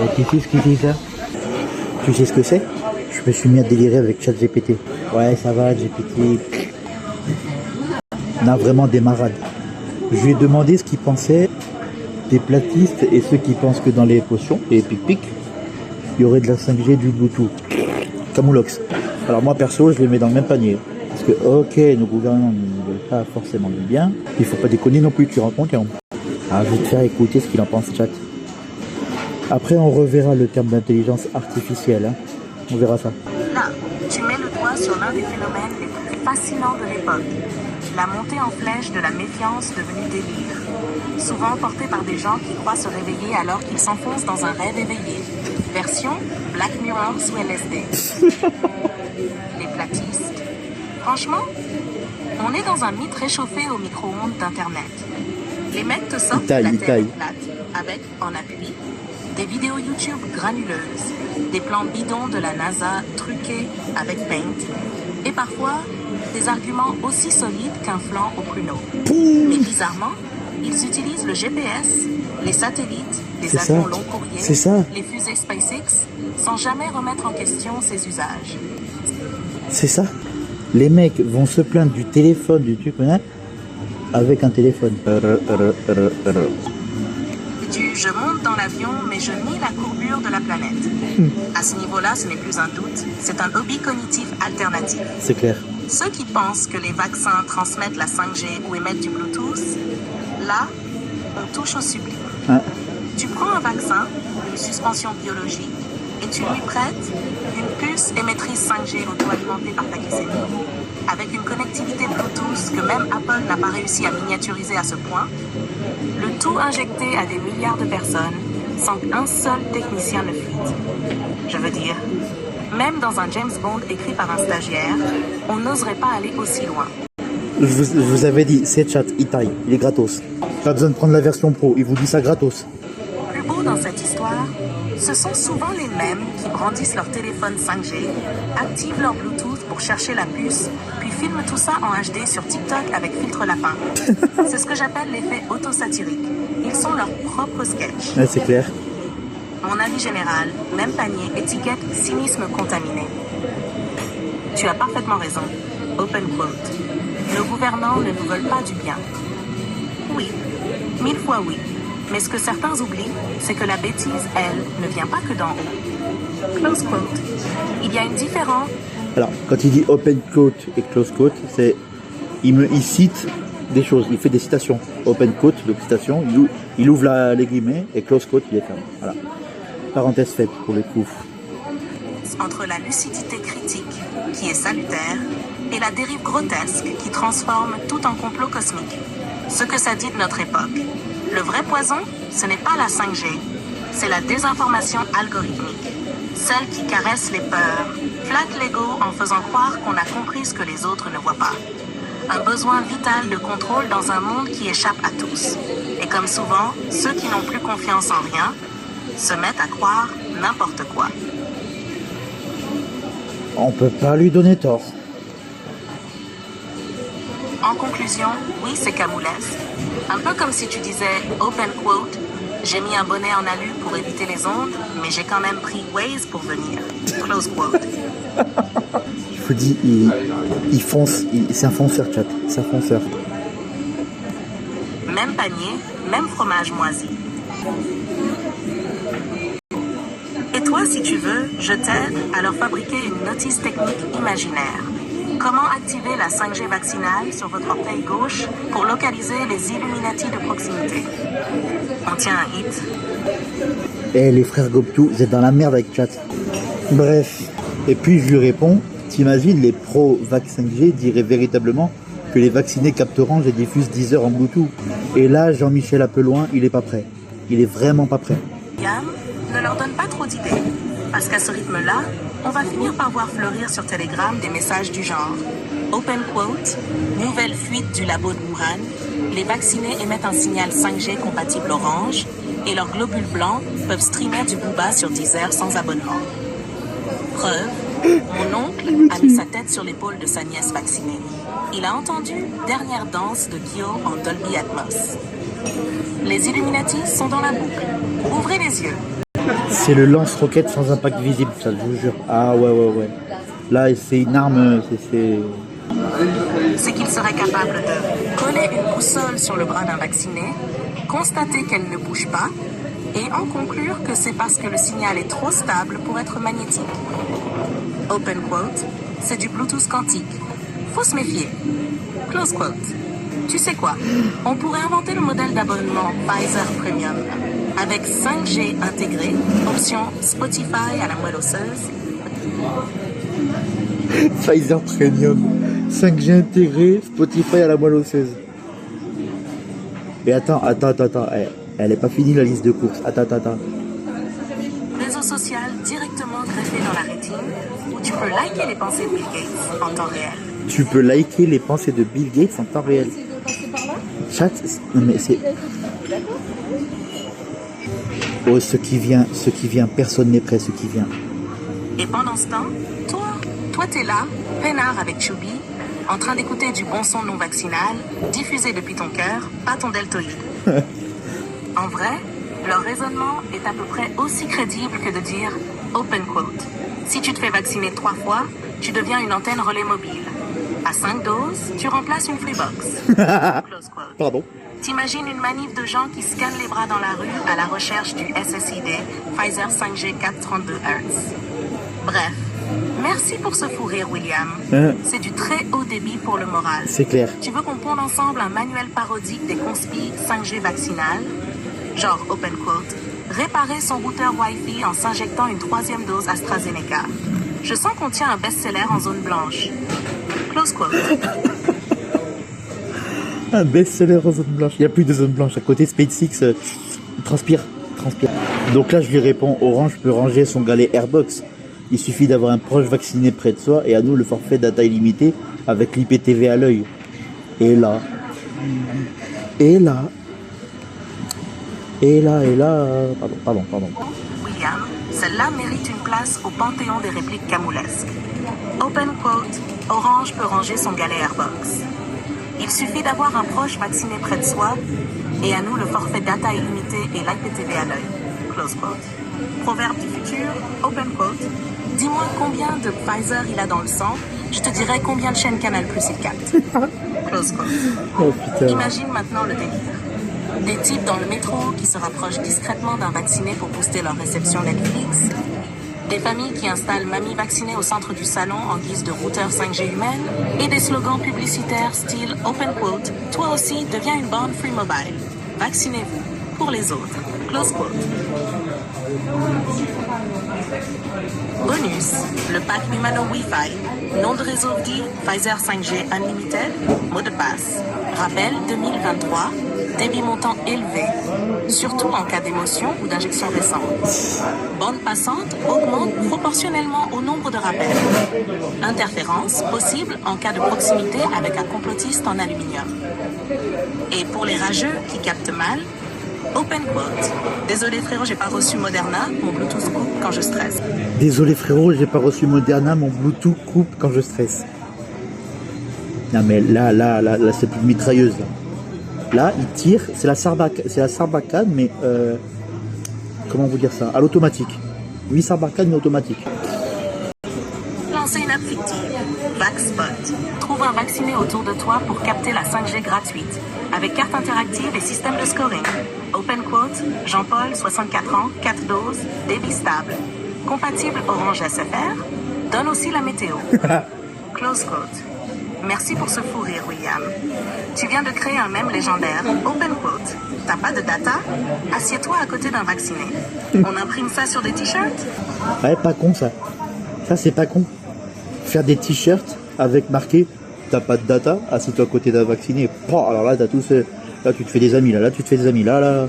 Et tu sais ce qu'il dit ça? Tu sais ce que c'est? Je me suis mis à délirer avec ChatGPT. Ouais, ça va, GPT. On a vraiment des marades. Je lui ai demandé ce qu'il pensait des platistes et ceux qui pensent que dans les potions, les pic-pic, il y aurait de la 5G, du Bluetooth. Camoulox. Alors moi perso, je les mets dans le même panier. Parce que, ok, nos gouvernants ne veulent pas forcément du bien. Il faut pas déconner non plus, tu rends compte, hein. Alors je vais te faire écouter ce qu'il en pense, chat. Après, on reverra le terme d'intelligence artificielle, hein. On verra ça. Là, tu mets le doigt sur l'un des phénomènes les plus fascinants de l'époque. La montée en flèche de la méfiance devenue délire. Souvent portée par des gens qui croient se réveiller alors qu'ils s'enfoncent dans un rêve éveillé. Version Black Mirror sous LSD. Les platistes. Franchement, on est dans un mythe réchauffé au micro-ondes d'Internet. Les mecs te sortent la terre plate avec, en appui, des vidéos YouTube granuleuses, des plans bidons de la NASA truqués avec Paint, et parfois des arguments aussi solides qu'un flanc au pruneau. Mais bizarrement, ils utilisent le GPS, les satellites, les avions long courrier, les fusées SpaceX, sans jamais remettre en question ces usages. C'est ça. Les mecs vont se plaindre du téléphone, du truc, avec un téléphone. Je monte dans l'avion, mais je nie la courbure de la planète. À ce niveau-là, ce n'est plus un doute, c'est un hobby cognitif alternatif. C'est clair. Ceux qui pensent que les vaccins transmettent la 5G ou émettent du Bluetooth, là, on touche au sublime. Ah. Tu prends un vaccin, une suspension biologique, et tu lui prêtes une puce émettrice 5G auto-alimentée par ta glycémie, avec une connectivité Bluetooth que même Apple n'a pas réussi à miniaturiser à ce point, le tout injecté à des milliards de personnes sans qu'un seul technicien ne fuite. Je veux dire, même dans un James Bond écrit par un stagiaire, on n'oserait pas aller aussi loin. Je vous avais dit, c'est chat, il taille, il est gratos. Pas besoin de prendre la version pro, il vous dit ça gratos. Le plus beau dans cette histoire, ce sont souvent les mêmes qui brandissent leur téléphone 5G, activent leur Bluetooth pour chercher la puce, puis filment tout ça en HD sur TikTok avec filtre lapin. C'est ce que j'appelle l'effet autosatirique. Ils sont leur propre sketch. Ouais, c'est clair. Mon avis général, même panier, étiquette cynisme contaminé. Tu as parfaitement raison. Open quote. Nos gouvernants ne nous veulent pas du bien. Oui, 1000 fois oui. Mais ce que certains oublient, c'est que la bêtise, elle, ne vient pas que d'en haut. Close quote. Il y a une différence. Alors, quand il dit open quote et close quote, c'est il cite des choses, il fait des citations. Open quote, donc citation, il ouvre les guillemets, et close quote, il est fermé. Voilà. Parenthèse faite pour le coup. Entre la lucidité critique, qui est salutaire, et la dérive grotesque qui transforme tout en complot cosmique. Ce que ça dit de notre époque. Le vrai poison, ce n'est pas la 5G, c'est la désinformation algorithmique. Celle qui caresse les peurs, flatte l'ego en faisant croire qu'on a compris ce que les autres ne voient pas. Un besoin vital de contrôle dans un monde qui échappe à tous. Et comme souvent, ceux qui n'ont plus confiance en rien se mettent à croire n'importe quoi. On peut pas lui donner tort. En conclusion, oui, c'est camoulesque. Un peu comme si tu disais open quote, j'ai mis un bonnet en alu pour éviter les ondes, mais j'ai quand même pris Waze pour venir. Close quote. Je vous dis, il fonce, c'est un fonceur, chat, c'est un fonceur. Même panier, même fromage moisi. Et toi, si tu veux, je t'aide à leur fabriquer une notice technique imaginaire. Comment activer la 5G vaccinale sur votre orteil gauche pour localiser les Illuminati de proximité? On tient un hit. Eh les frères Gobtou, vous êtes dans la merde avec chat. Bref. Et puis je lui réponds, t'imagines les pro-vaccin G diraient véritablement que les vaccinés capteront et diffusent 10 heures en Bluetooth. Et là, Jean-Michel Appeloin, il est pas prêt. Il est vraiment pas prêt. Yann, ne leur donne pas trop d'idées. Parce qu'à ce rythme-là, on va finir par voir fleurir sur Telegram des messages du genre open quote, nouvelle fuite du labo de Wuhan, les vaccinés émettent un signal 5G compatible orange et leurs globules blancs peuvent streamer du Booba sur Deezer sans abonnement. Preuve, mon oncle a mis sa tête sur l'épaule de sa nièce vaccinée. Il a entendu Dernière danse de Kyo en Dolby Atmos. Les Illuminati sont dans la boucle. Ouvrez les yeux. C'est le lance-roquette sans impact visible, ça, je vous jure. Ah ouais, ouais, ouais. Là, c'est une arme, C'est qu'il serait capable de coller une boussole sur le bras d'un vacciné, constater qu'elle ne bouge pas, et en conclure que c'est parce que le signal est trop stable pour être magnétique. Open quote, c'est du Bluetooth quantique. Faut se méfier. Close quote. Tu sais quoi? On pourrait inventer le modèle d'abonnement Pfizer Premium avec 5G intégré, option Spotify à la moelle osseuse. Pfizer Premium, 5G intégré, Spotify à la moelle osseuse. Mais attends, elle est pas finie la liste de courses. Attends. Réseau social directement greffé dans la rétine où tu peux liker les pensées de Bill Gates en temps réel. Tu peux liker les pensées de Bill Gates en temps réel. Chat, non mais c'est... Oh, ce qui vient, personne n'est prêt, ce qui vient. Et pendant ce temps, toi t'es là, peinard avec Chubby, en train d'écouter du bon son non vaccinal, diffusé depuis ton cœur, pas ton deltoïde. En vrai, leur raisonnement est à peu près aussi crédible que de dire open quote. Si tu te fais vacciner 3 fois, tu deviens une antenne relais mobile. À 5 doses, tu remplaces une Freebox. Close quote. Pardon. T'imagines une manif de gens qui scannent les bras dans la rue à la recherche du SSID Pfizer 5G 432 Hz. Bref, merci pour ce fou rire, William. C'est du très haut débit pour le moral. C'est clair. Tu veux qu'on ponde ensemble un manuel parodique des conspis 5G vaccinales? Genre, open quote, réparer son routeur Wi-Fi en s'injectant une 3e dose AstraZeneca. Je sens qu'on tient un best-seller en zone blanche. Close quote. Un best-seller en zone blanche. Il n'y a plus de zone blanche. À côté, SpaceX transpire. Donc là, je lui réponds, Orange peut ranger son galet Airbox. Il suffit d'avoir un proche vacciné près de soi et à nous le forfait data illimité avec l'IPTV à l'œil. Et là, pardon. William, celle-là mérite une place au panthéon des répliques camoulesques. Open quote, Orange peut ranger son galet Airbox. Il suffit d'avoir un proche vacciné près de soi et à nous le forfait data illimité et l'IPTV à l'œil. Close quote. Proverbe du futur, open quote. Dis-moi combien de Pfizer il a dans le sang, je te dirai combien de chaînes Canal Plus il capte. Close quote. Oh putain. Imagine maintenant le délire. Des types dans le métro qui se rapprochent discrètement d'un vacciné pour booster leur réception Netflix. Des familles qui installent mamie vaccinée au centre du salon en guise de routeur 5G humaine. Et des slogans publicitaires style open quote, toi aussi deviens une borne free mobile. Vaccinez-vous pour les autres. Close quote. Bonus, le pack Humano Wi-Fi, nom de réseau dit Pfizer 5G Unlimited, mot de passe, rappel 2023, débit montant élevé, surtout en cas d'émotion ou d'injection récente. Bande passante augmente proportionnellement au nombre de rappels. Interférence possible en cas de proximité avec un complotiste en aluminium. Et pour les rageux qui captent mal, open quote. Désolé frérot, j'ai pas reçu Moderna, mon Bluetooth coupe quand je stresse. Désolé frérot, j'ai pas reçu Moderna, mon Bluetooth coupe quand je stresse. Non mais là c'est plus mitrailleuse là. Là, il tire, c'est la Sarbacane, mais comment vous dire ça? À l'automatique. Oui, Sarbacane, mais automatique. Lancer une app fictive. VaxSpot. Trouve un vacciné autour de toi pour capter la 5G gratuite, avec carte interactive et système de scoring. Open quote, Jean-Paul, 64 ans, 4 doses, débit stable. Compatible Orange SFR. Donne aussi la météo. Close quote. Merci pour ce fou rire, William. Tu viens de créer un mème légendaire. Open quote. T'as pas de data? Assieds-toi à côté d'un vacciné. On imprime ça sur des t-shirts? Ouais, pas con ça. Ça, c'est pas con. Faire des t-shirts avec marqué t'as pas de data, assieds-toi à côté d'un vacciné. Oh, alors là, t'as tous. Là, tu te fais des amis. Là, tu te fais des amis. Là.